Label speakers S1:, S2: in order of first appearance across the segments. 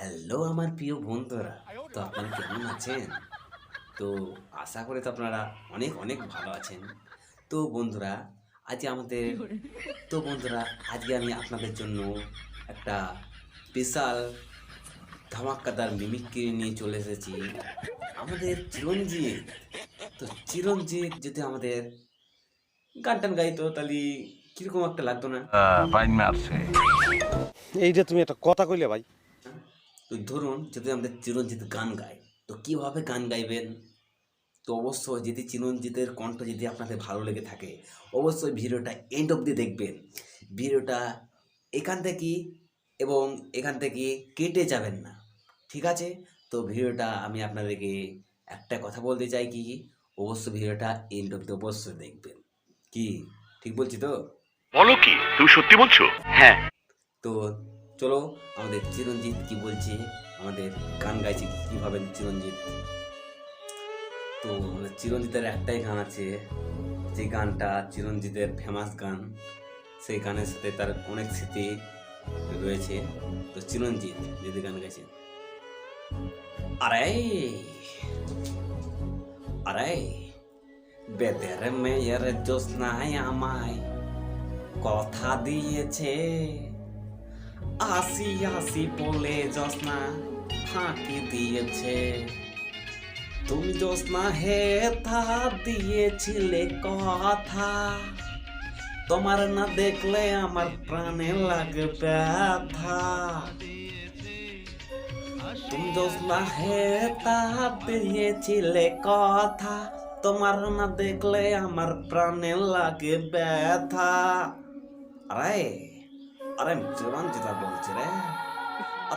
S1: Hello আমার প্রিয় বন্ধুরা, তো আপনারা কেমন আছেন? তো আশা করি তো আপনারা অনেক অনেক ভালো আছেন। তো বন্ধুরা, আজকে আমাদের তো বন্ধুরা আজকে আমি আপনাদের জন্য একটা স্পেশাল ধামাক্কাদার মিমিক্রি নিয়ে চলে এসেছি। আমাদের চিরঞ্জিত, তো চিরঞ্জিত যদি আমাদের গান টান গাইতো তাহলে কিরকম একটা লাগতো না?
S2: বাইন মারছে।
S3: এইটা তুমি একটা কথা কইলে ভাই।
S1: তো ধরুন যদি আমাদের চিরঞ্জিত গান গায়, তো কিভাবে গান গাইবেন? তো অবশ্যই যদি চিরঞ্জিতের কণ্ঠ যদি আপনাদের ভালো লেগে থাকে, অবশ্যই ভিডিওটা এন্ড অবধি দেখবেন। ভিডিওটা এখান থেকে এবং এখান থেকে কেটে যাবেন না, ঠিক আছে? তো ভিডিওটা আমি আপনাদেরকে একটা কথা বলতে চাই কি, অবশ্যই ভিডিওটা এন্ড অবধি অবশ্যই দেখবেন। কি ঠিক বলছি তো?
S2: বলো কি, তুমি সত্যি বলছো? হ্যাঁ।
S1: তো চলো আমাদের চিরঞ্জিত কি বলছে, আমাদের গান গাইছে কীভাবে চিরঞ্জিত। তো চিরঞ্জিতের একটাই গান আছে, যে গানটা চিরঞ্জিতের ফেমাস গান, সেই গানের সাথে তার অনেক স্মৃতি রয়েছে। তো চিরঞ্জিত যদি গান গাইছে, আরে আরে বেদের মেয়ের জ্যোৎস্নায় আমায় কথা দিয়েছে, আসি আসি বলে জ্যোৎস্না ফাঁকি দিয়েছে। তুমি জ্যোৎস্না হে থা দিয়েছিলে কথা, তোমার না দেখলে আমার প্রাণে লাগে ব্যথা। তুমি জ্যোৎস্না হে তা দিয়েছিলে কথা, তোমার না দেখলে আমার প্রাণে লাগে ব্যথা। আরে আরে আমি চিরঞ্জিতা বলছি রে,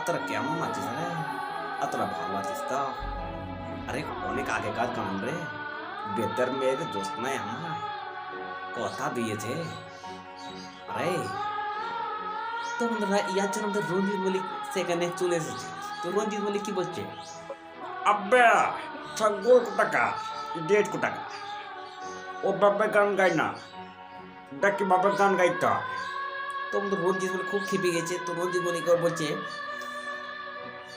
S1: তোরা কেমন আছিস রে? তোরা ভালো আছিস তো? আরে অনেক আগেকার গান রে, বেদের মেয়ের জ্যোৎস্নায় আমায় কথা দিয়েছে। আরে তো বন্ধুরা, ইয়ার জন্য আমাদের রঞ্জিত মল্লিক সেখানে চলে এসেছে। তো রঞ্জিত মল্লিক কি বলছে, আব্বা ঠাকুর কোটাকা, ডেট কোটাকা, ও বাবা গান গায় না, ডাকি বাবা গান গাইতে হয়। তো আমাদের রঞ্জিত মল্লিক খুব খেপে গেছে। তো রঞ্জিত মল্লিক বলছে,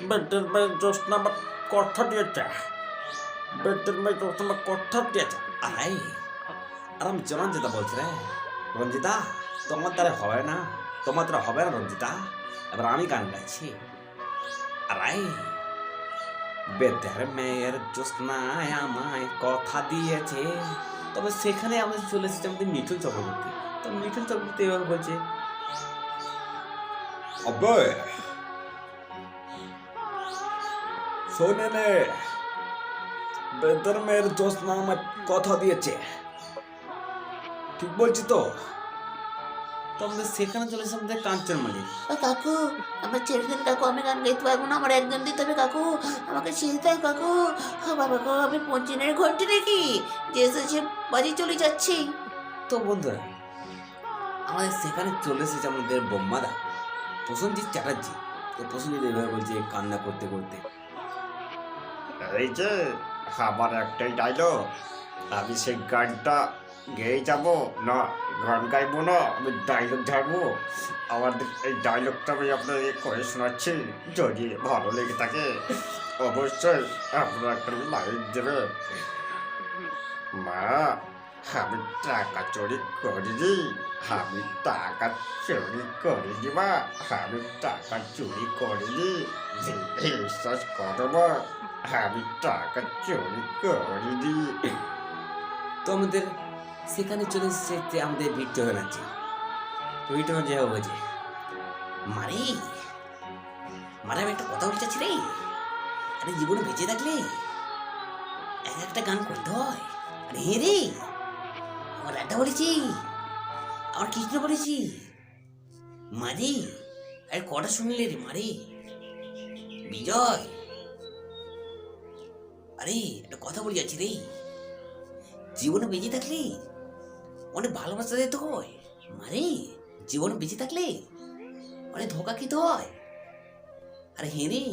S1: বেদের মেয়ের জ্যোৎস্না আমার কথা দিয়েছে, বেদের মেয়ের জ্যোৎস্না আমার কথা দিয়েছে। আরে আর আমি রঞ্জিতা বলছি রে, রঞ্জিতা তোমার দ্বারা হবে না, তোমার দ্বারা হবে না রঞ্জিতা, এবার আমি গান গাইছি। আরে বেদের মেয়ের জ্যোৎস্নায় আমায় কথা দিয়েছে। তবে সেখানে আমাদের চলে এসেছে আমাদের মিঠুন চক্রবর্তী। তো মিঠুন চক্রবর্তী এভাবে বলছে, আবে শোনে নে, বেদের মেয়ের জ্যোৎস্না আমায় কথা দিয়েছে, ঠিক বলছি তো? তো আমাদের সেখানে চলে এসেছে আমাদের কাঞ্চন মালিক।
S4: কাকু, আমার ছেড়ে দিন কাকু, আমি গান গাইতে পারবো না, আমার একজন দিতে হবে কাকু, আমাকে ছেড়ে দাও কাকু। বাবা গো, আমি পঞ্চিনের ঘন্টি নাকি যে এসেছে বাড়ি চলে যাচ্ছি।
S1: তো বন্ধুরা, আমাদের সেখানে চলে এসেছে আমাদের বোম্মাদা প্রসেনজিৎ চ্যাটার্জি। তো প্রসেনজিৎ এভাবে বলছে কান্না করতে করতে,
S5: এই যে আমার একটাই ডায়লগ, আমি সেই গানটা গেয়ে যাব না, গান গাইবো না, আমি ডায়লগ ঝাড়বো। আমার এই ডায়লগটা আমি আপনাকে করে শোনাচ্ছি, যদি ভালো লেগে থাকে অবশ্যই আপনারা একটা লাইক দেবেন। মা, আমি টাকা চুরি করিনি, আমি টাকা চুরি করিনি মা, আমি টাকা চুরি করিনি, বিশ্বাস করো মা, আমি টাকা চুরি করিনি।
S1: তো আমাদের সেখানে চলে এসেছে যে আমাদের ভিক্টর ব্যানার্জি। তো ভিক্টর ব্যানার্জি এভাবে বলছে, মারে মারে আমি একটা কথা বলতে চাচ্ছি রে। আরে জীবনে বেঁচে থাকলে এক একটা গান করতে হয়। আরে হে রে, আমার রাধা বলেছি, আমার কৃষ্ণ বলেছি, মারে আরে কটা শুনলে রে মারে বিজয়। আরে একটা কথা বলে যাচ্ছি রে, জীবনে বেঁচে থাকলে অনেক ভালোবাসা দিতে হয় মারে, জীবনে বেঁচে থাকলে অনেক ধোকা খেতে হয়। আরে হে রে,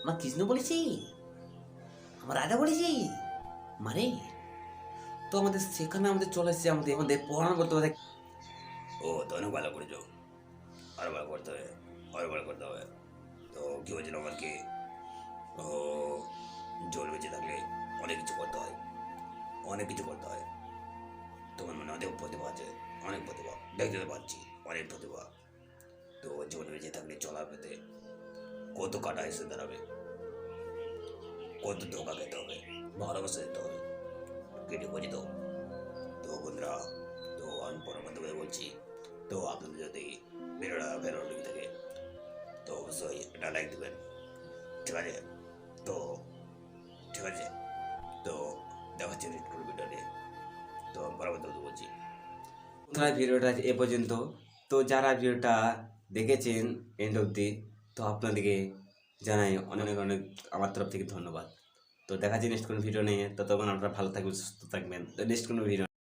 S1: আমার কৃষ্ণ বলেছি, আমার রাধা বলেছি মারে। তো আমাদের সেখানে আমাদের চলে এসেছে আমাদের আমাদের পড়ানো করতে হবে। ও তো অনেক ভালো করেছো, আরো ভালো করতে হবে, আরো ভালো করতে হবে।
S6: তো কী বলছিল আমাকে ও জল বেঁচে থাকলে অনেক কিছু করতে হয়, অনেক কিছু করতে হয়। তোমার মনে অনেক প্রতিভা আছে, অনেক প্রতিভা দেখতে তো পাচ্ছি, অনেক প্রতিভা। তো জল বেঁচে থাকলে চলার পেতে কত কাটা এসে দাঁড়াবে, কত ধোকা খেতে হবে, ভালোবাসা দিতে হবে, কেটে বোঝে তো। তো বন্ধুরা, তো আমি পরবর্তীভাবে বলছি, তো আপনাদের যদি ভিডিওটা ভালো লেগে থাকে তো অবশ্যই একটা লাইক দেবেন, ঠিক আছে? তো ঠিক আছে, তো দেখা হচ্ছে নেক্সট কোনো ভিডিও নিয়ে। তো পরবর্তীতে বলছি।
S1: বন্ধুরা ভিডিওটা এ পর্যন্ত। তো যারা ভিডিওটা দেখেছেন এন্ড অবধি, তো আপনাদেরকে জানাই অনেক অনেক আমার তরফ থেকে ধন্যবাদ। তো দেখা যায় নেক্সট কোনো ভিডিও নিয়ে, ততক্ষণ আপনারা ভালো থাকবেন, সুস্থ থাকবেন। তো নেক্সট কোনো ভিডিও